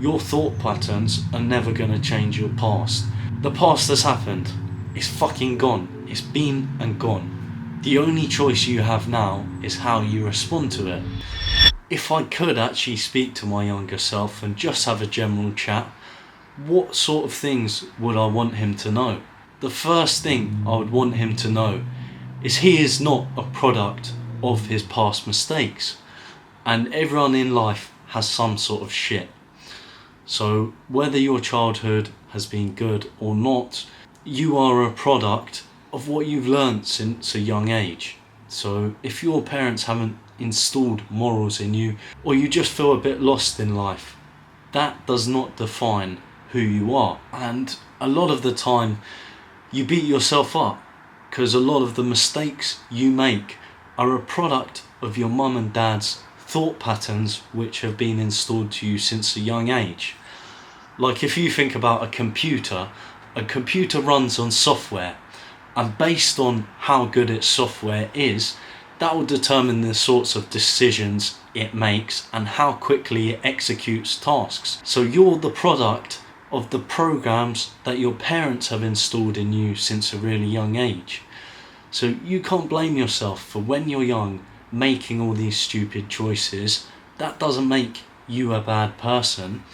Your thought patterns are never going to change your past. The past has happened. It's fucking gone. It's been and gone. The only choice you have now is how you respond to it. If I could actually speak to my younger self and just have a general chat, what sort of things would I want him to know? The first thing I would want him to know is he is not a product of his past mistakes. And everyone in life has some sort of shit. So whether your childhood has been good or not, you are a product of what you've learned since a young age. So if your parents haven't installed morals in you, or you just feel a bit lost in life, that does not define who you are. And a lot of the time you beat yourself up because a lot of the mistakes you make are a product of your mum and dad's thought patterns which have been installed to you since a young age. Like if you think about a computer runs on software, and based on how good its software is, that will determine the sorts of decisions it makes and how quickly it executes tasks. So you're the product of the programs that your parents have installed in you since a really young age. So you can't blame yourself for when you're young making all these stupid choices. That doesn't make you a bad person.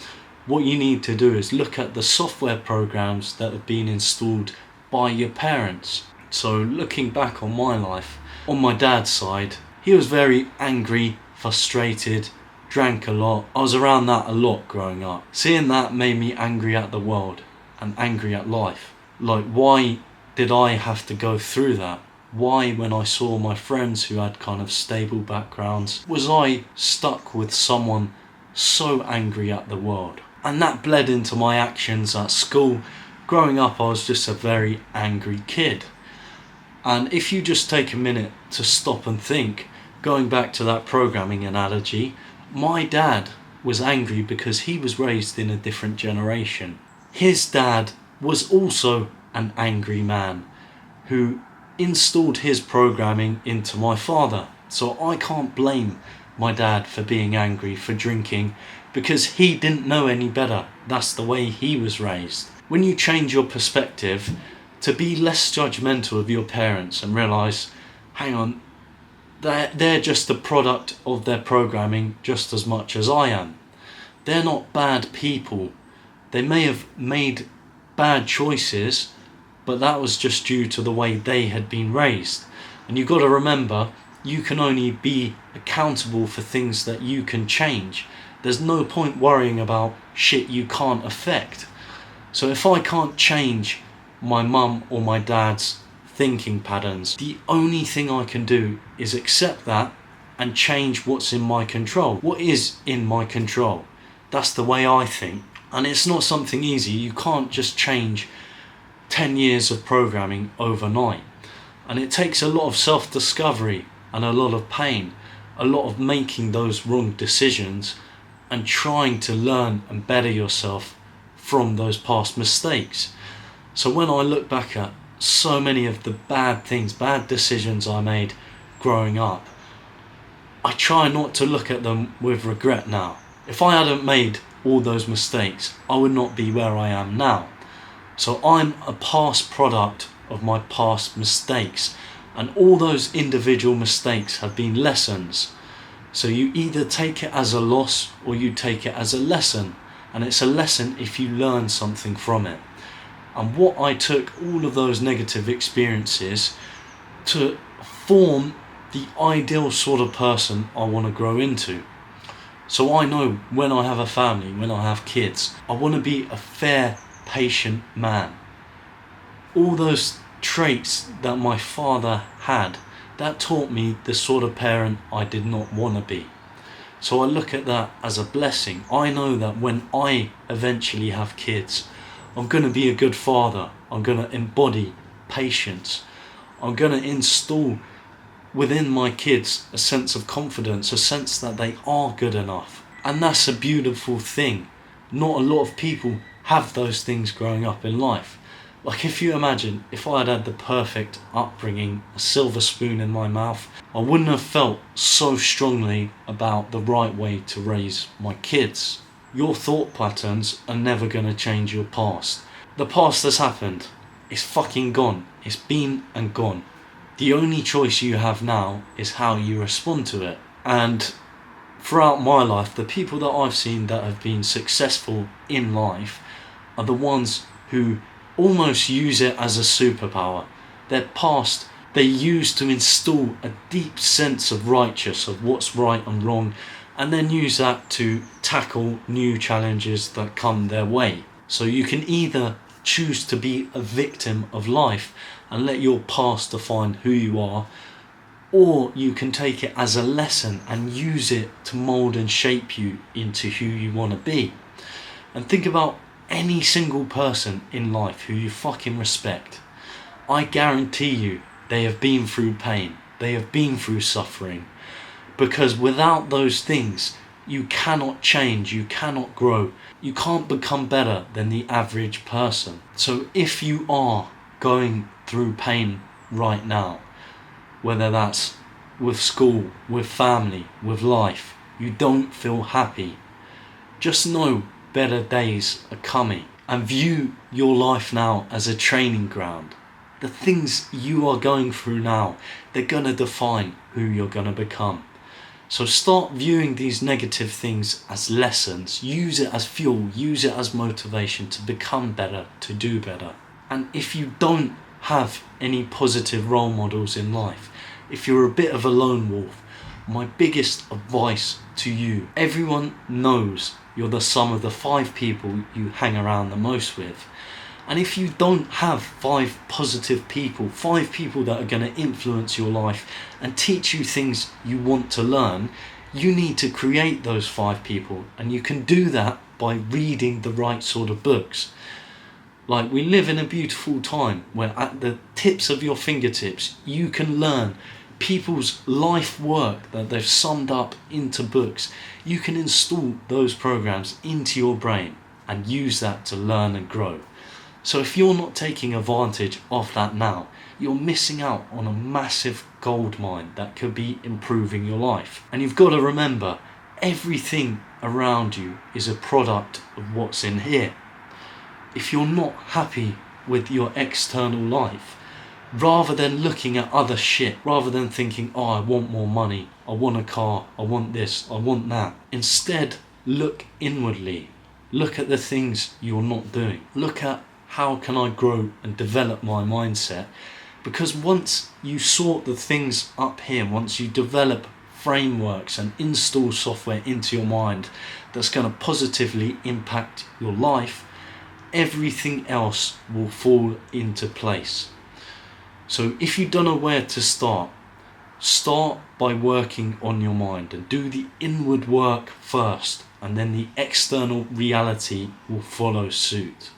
What you need to do is look at the software programs that have been installed by your parents. So looking back on my life, on my dad's side, he was very angry, frustrated, drank a lot. I was around that a lot growing up. Seeing that made me angry at the world and angry at life. Like, why did I have to go through that? Why, when I saw my friends who had kind of stable backgrounds, was I stuck with someone so angry at the world? And that bled into my actions at school. Growing up, I was just a very angry kid. And if you just take a minute to stop and think, going back to that programming analogy, my dad was angry because he was raised in a different generation. His dad was also an angry man who installed his programming into my father. So I can't blame my dad for being angry, for drinking, because he didn't know any better. That's the way he was raised. When you change your perspective to be less judgmental of your parents and realise, hang on, they're just a product of their programming just as much as I am. They're not bad people. They may have made bad choices, but that was just due to the way they had been raised. And you've got to remember, you can only be accountable for things that you can change. There's no point worrying about shit you can't affect. So if I can't change my mum or my dad's thinking patterns, the only thing I can do is accept that and change what's in my control. What is in my control? That's the way I think. And it's not something easy. You can't just change 10 years of programming overnight. And it takes a lot of self-discovery and a lot of pain, a lot of making those wrong decisions and trying to learn and better yourself from those past mistakes. So when I look back at so many of the bad things, bad decisions I made growing up, I try not to look at them with regret now. If I hadn't made all those mistakes, I would not be where I am now. So I'm a past product of my past mistakes, and all those individual mistakes have been lessons. So you either take it as a loss or you take it as a lesson, and it's a lesson if you learn something from it. And what I took all of those negative experiences to form the ideal sort of person I want to grow into. So I know when I have a family, when I have kids, I want to be a fair, patient man. All those traits that my father had, that taught me the sort of parent I did not want to be. So I look at that as a blessing. I know that when I eventually have kids, I'm going to be a good father. I'm going to embody patience. I'm going to install within my kids a sense of confidence, a sense that they are good enough. And that's a beautiful thing. Not a lot of people have those things growing up in life. Like if you imagine, if I had had the perfect upbringing, a silver spoon in my mouth, I wouldn't have felt so strongly about the right way to raise my kids. Your thought patterns are never going to change your past. The past has happened. It's fucking gone. It's been and gone. The only choice you have now is how you respond to it. And throughout my life, the people that I've seen that have been successful in life are the ones who almost use it as a superpower. Their past they use to install a deep sense of righteous, of what's right and wrong, and then use that to tackle new challenges that come their way. So you can either choose to be a victim of life and let your past define who you are, or you can take it as a lesson and use it to mould and shape you into who you want to be. And think about any single person in life who you fucking respect. I guarantee you they have been through pain, they have been through suffering, because without those things you cannot change, you cannot grow, you can't become better than the average person. So if you are going through pain right now, whether that's with school, with family, with life, you don't feel happy, just know better days are coming, and view your life now as a training ground. The things you are going through now, they're gonna define who you're gonna become. So start viewing these negative things as lessons, use it as fuel, use it as motivation to become better, to do better. And if you don't have any positive role models in life, if you're a bit of a lone wolf, my biggest advice to you, everyone knows you're the sum of the 5 people you hang around the most with. And if you don't have 5 positive people, 5 people that are going to influence your life and teach you things you want to learn, you need to create those 5 people. And you can do that by reading the right sort of books. Like, we live in a beautiful time where at the tips of your fingertips, you can learn people's life work that they've summed up into books. You can install those programs into your brain and use that to learn and grow. So if you're not taking advantage of that now, you're missing out on a massive gold mine that could be improving your life. And you've got to remember, everything around you is a product of what's in here. If you're not happy with your external life, rather than looking at other shit, rather than thinking, oh, I want more money, I want a car, I want this, I want that, instead look inwardly. Look at the things you're not doing. Look at, how can I grow and develop my mindset? Because once you sort the things up here, once you develop frameworks and install software into your mind that's going to positively impact your life, everything else will fall into place. So if you don't know where to start by working on your mind and do the inward work first, and then the external reality will follow suit.